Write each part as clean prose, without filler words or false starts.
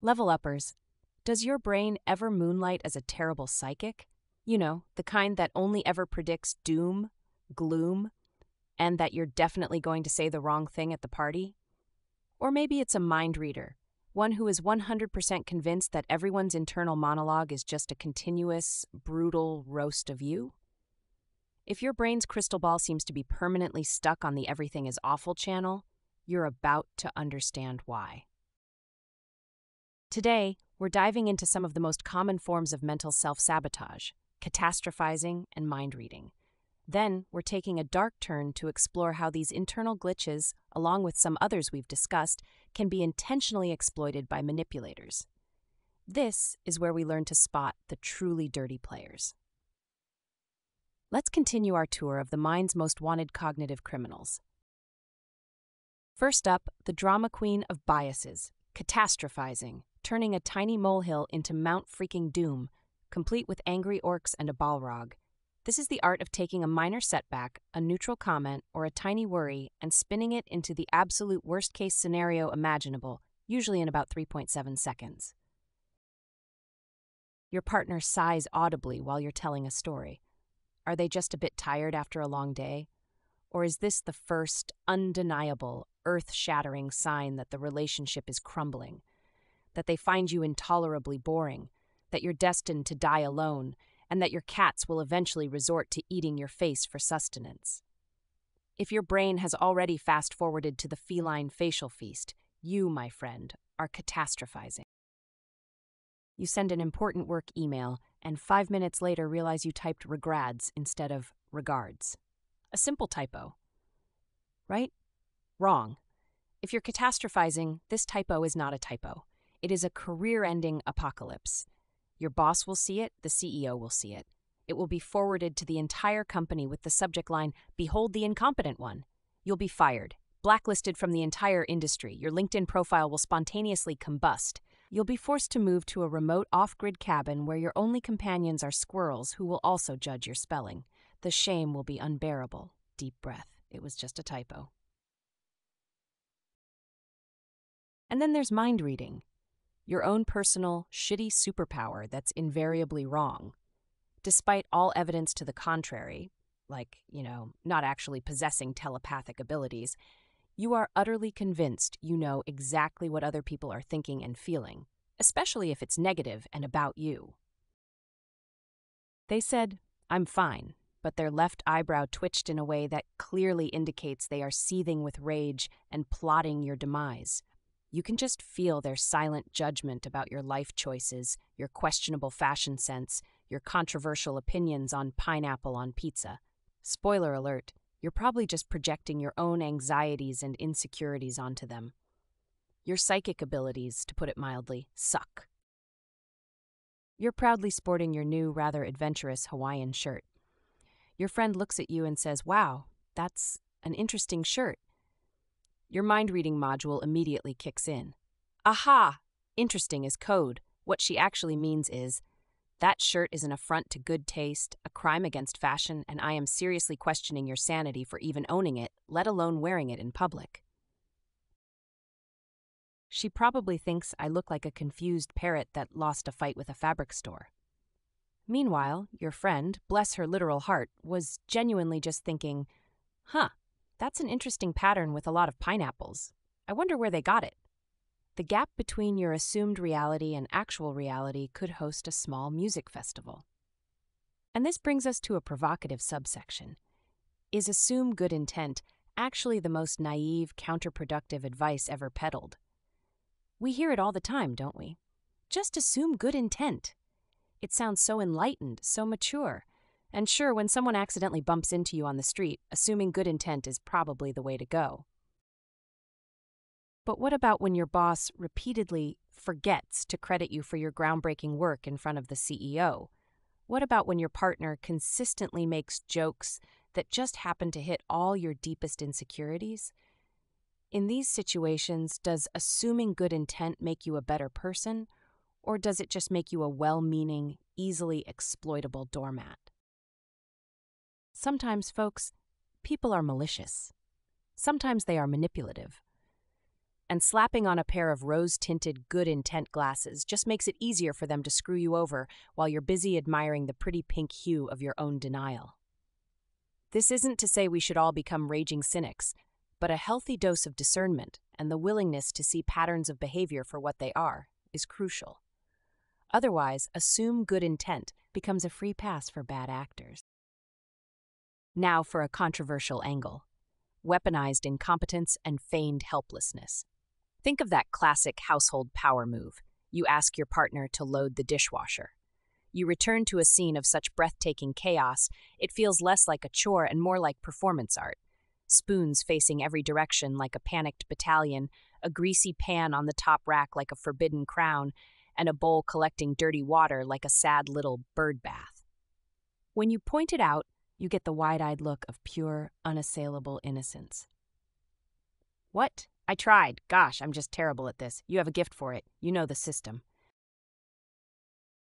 Level uppers, does your brain ever moonlight as a terrible psychic? You know, the kind that only ever predicts doom, gloom, and that you're definitely going to say the wrong thing at the party? Or maybe it's a mind reader, one who is 100% convinced that everyone's internal monologue is just a continuous, brutal roast of you? If your brain's crystal ball seems to be permanently stuck on the everything is awful channel, you're about to understand why. Today, we're diving into some of the most common forms of mental self-sabotage, catastrophizing and mind reading. Then, we're taking a dark turn to explore how these internal glitches, along with some others we've discussed, can be intentionally exploited by manipulators. This is where we learn to spot the truly dirty players. Let's continue our tour of the mind's most wanted cognitive criminals. First up, the drama queen of biases, catastrophizing, turning a tiny molehill into Mount freaking Doom, complete with angry orcs and a balrog. This is the art of taking a minor setback, a neutral comment, or a tiny worry and spinning it into the absolute worst-case scenario imaginable, usually in about 3.7 seconds. Your partner sighs audibly while you're telling a story. Are they just a bit tired after a long day? Or is this the first, undeniable, earth-shattering sign that the relationship is crumbling? That they find you intolerably boring, that you're destined to die alone, and that your cats will eventually resort to eating your face for sustenance? If your brain has already fast-forwarded to the feline facial feast, you, my friend, are catastrophizing. You send an important work email, and 5 minutes later realize you typed regrades instead of regards. A simple typo. Right? Wrong. If you're catastrophizing, this typo is not a typo. It is a career-ending apocalypse. Your boss will see it, the CEO will see it. It will be forwarded to the entire company with the subject line, "Behold the incompetent one." You'll be fired, blacklisted from the entire industry. Your LinkedIn profile will spontaneously combust. You'll be forced to move to a remote off-grid cabin where your only companions are squirrels who will also judge your spelling. The shame will be unbearable. Deep breath. It was just a typo. And then there's mind reading. Your own personal, shitty superpower that's invariably wrong. Despite all evidence to the contrary, like, not actually possessing telepathic abilities, you are utterly convinced you know exactly what other people are thinking and feeling, especially if it's negative and about you. They said, "I'm fine," but their left eyebrow twitched in a way that clearly indicates they are seething with rage and plotting your demise. You can just feel their silent judgment about your life choices, your questionable fashion sense, your controversial opinions on pineapple on pizza. Spoiler alert, you're probably just projecting your own anxieties and insecurities onto them. Your psychic abilities, to put it mildly, suck. You're proudly sporting your new, rather adventurous Hawaiian shirt. Your friend looks at you and says, "Wow, that's an interesting shirt." Your mind-reading module immediately kicks in. Aha! Interesting is code. What she actually means is, that shirt is an affront to good taste, a crime against fashion, and I am seriously questioning your sanity for even owning it, let alone wearing it in public. She probably thinks I look like a confused parrot that lost a fight with a fabric store. Meanwhile, your friend, bless her literal heart, was genuinely just thinking, that's an interesting pattern with a lot of pineapples. I wonder where they got it. The gap between your assumed reality and actual reality could host a small music festival. And this brings us to a provocative subsection. Is assume good intent actually the most naive, counterproductive advice ever peddled? We hear it all the time, don't we? Just assume good intent. It sounds so enlightened, so mature. And sure, when someone accidentally bumps into you on the street, assuming good intent is probably the way to go. But what about when your boss repeatedly forgets to credit you for your groundbreaking work in front of the CEO? What about when your partner consistently makes jokes that just happen to hit all your deepest insecurities? In these situations, does assuming good intent make you a better person, or does it just make you a well-meaning, easily exploitable doormat? Sometimes, folks, people are malicious. Sometimes they are manipulative. And slapping on a pair of rose-tinted good intent glasses just makes it easier for them to screw you over while you're busy admiring the pretty pink hue of your own denial. This isn't to say we should all become raging cynics, but a healthy dose of discernment and the willingness to see patterns of behavior for what they are is crucial. Otherwise, assume good intent becomes a free pass for bad actors. Now for a controversial angle: weaponized incompetence and feigned helplessness. Think of that classic household power move. You ask your partner to load the dishwasher. You return to a scene of such breathtaking chaos, it feels less like a chore and more like performance art. Spoons facing every direction like a panicked battalion, a greasy pan on the top rack like a forbidden crown, and a bowl collecting dirty water like a sad little bird bath. When you point it out, you get the wide-eyed look of pure, unassailable innocence. What? I tried. Gosh, I'm just terrible at this. You have a gift for it. You know the system.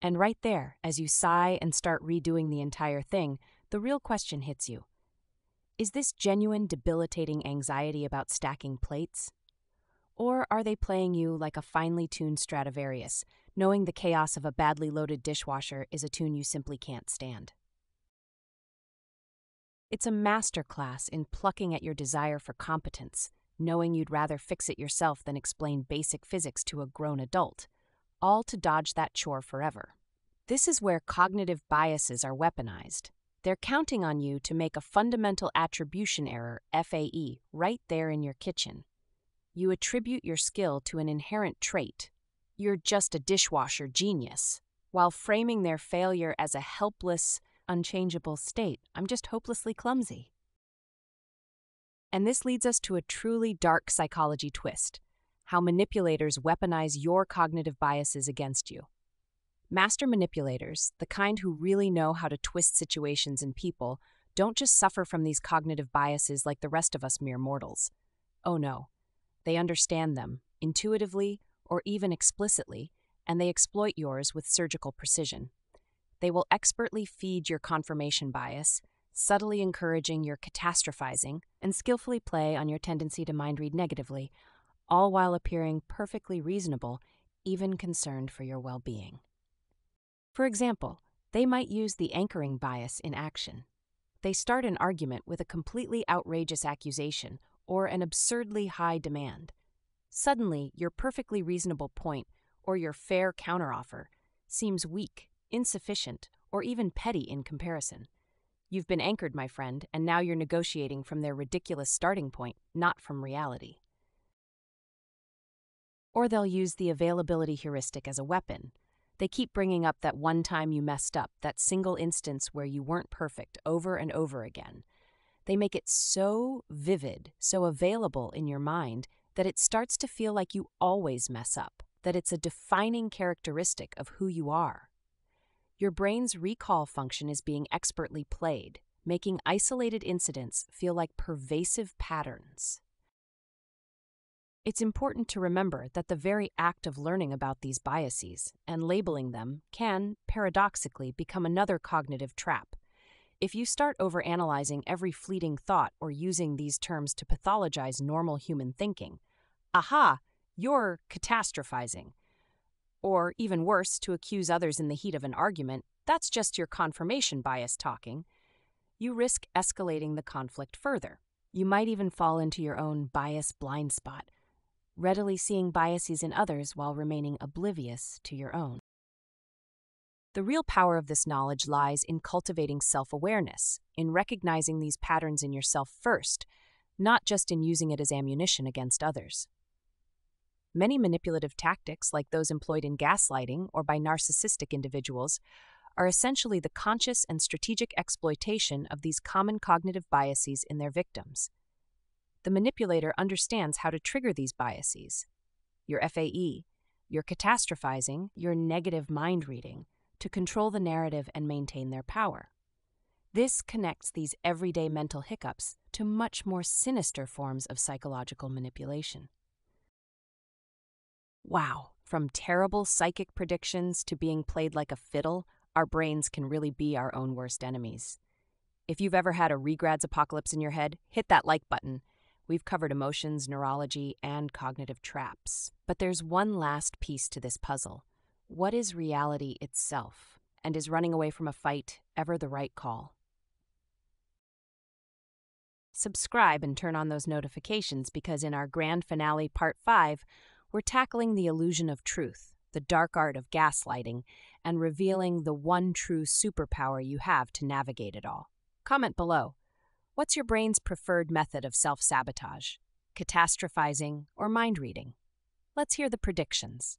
And right there, as you sigh and start redoing the entire thing, the real question hits you. Is this genuine, debilitating anxiety about stacking plates? Or are they playing you like a finely tuned Stradivarius, knowing the chaos of a badly loaded dishwasher is a tune you simply can't stand? It's a masterclass in plucking at your desire for competence, knowing you'd rather fix it yourself than explain basic physics to a grown adult, all to dodge that chore forever. This is where cognitive biases are weaponized. They're counting on you to make a fundamental attribution error, FAE, right there in your kitchen. You attribute your skill to an inherent trait. You're just a dishwasher genius, while framing their failure as a helpless, unchangeable state. I'm just hopelessly clumsy. And this leads us to a truly dark psychology twist: how manipulators weaponize your cognitive biases against you. Master manipulators, the kind who really know how to twist situations and people, don't just suffer from these cognitive biases like the rest of us mere mortals. Oh no, they understand them, intuitively or even explicitly, and they exploit yours with surgical precision. They will expertly feed your confirmation bias, subtly encouraging your catastrophizing, and skillfully play on your tendency to mind read negatively, all while appearing perfectly reasonable, even concerned for your well-being. For example, they might use the anchoring bias in action. They start an argument with a completely outrageous accusation or an absurdly high demand. Suddenly, your perfectly reasonable point or your fair counteroffer seems weak, insufficient, or even petty in comparison. You've been anchored, my friend, and now you're negotiating from their ridiculous starting point, not from reality. Or they'll use the availability heuristic as a weapon. They keep bringing up that one time you messed up, that single instance where you weren't perfect, over and over again. They make it so vivid, so available in your mind, that it starts to feel like you always mess up, that it's a defining characteristic of who you are. Your brain's recall function is being expertly played, making isolated incidents feel like pervasive patterns. It's important to remember that the very act of learning about these biases and labeling them can, paradoxically, become another cognitive trap. If you start overanalyzing every fleeting thought or using these terms to pathologize normal human thinking, aha, you're catastrophizing. Or, even worse, to accuse others in the heat of an argument, that's just your confirmation bias talking. You risk escalating the conflict further. You might even fall into your own bias blind spot, readily seeing biases in others while remaining oblivious to your own. The real power of this knowledge lies in cultivating self-awareness, in recognizing these patterns in yourself first, not just in using it as ammunition against others. Many manipulative tactics, like those employed in gaslighting or by narcissistic individuals, are essentially the conscious and strategic exploitation of these common cognitive biases in their victims. The manipulator understands how to trigger these biases, your FAE, your catastrophizing, your negative mind reading, to control the narrative and maintain their power. This connects these everyday mental hiccups to much more sinister forms of psychological manipulation. Wow, from terrible psychic predictions to being played like a fiddle, our brains can really be our own worst enemies. If you've ever had a regrads apocalypse in your head, hit that like button. We've covered emotions, neurology, and cognitive traps. But there's one last piece to this puzzle. What is reality itself? And is running away from a fight ever the right call? Subscribe and turn on those notifications because in our grand finale, Part 5, we're tackling the illusion of truth, the dark art of gaslighting, and revealing the one true superpower you have to navigate it all. Comment below. What's your brain's preferred method of self-sabotage? Catastrophizing or mind reading? Let's hear the predictions.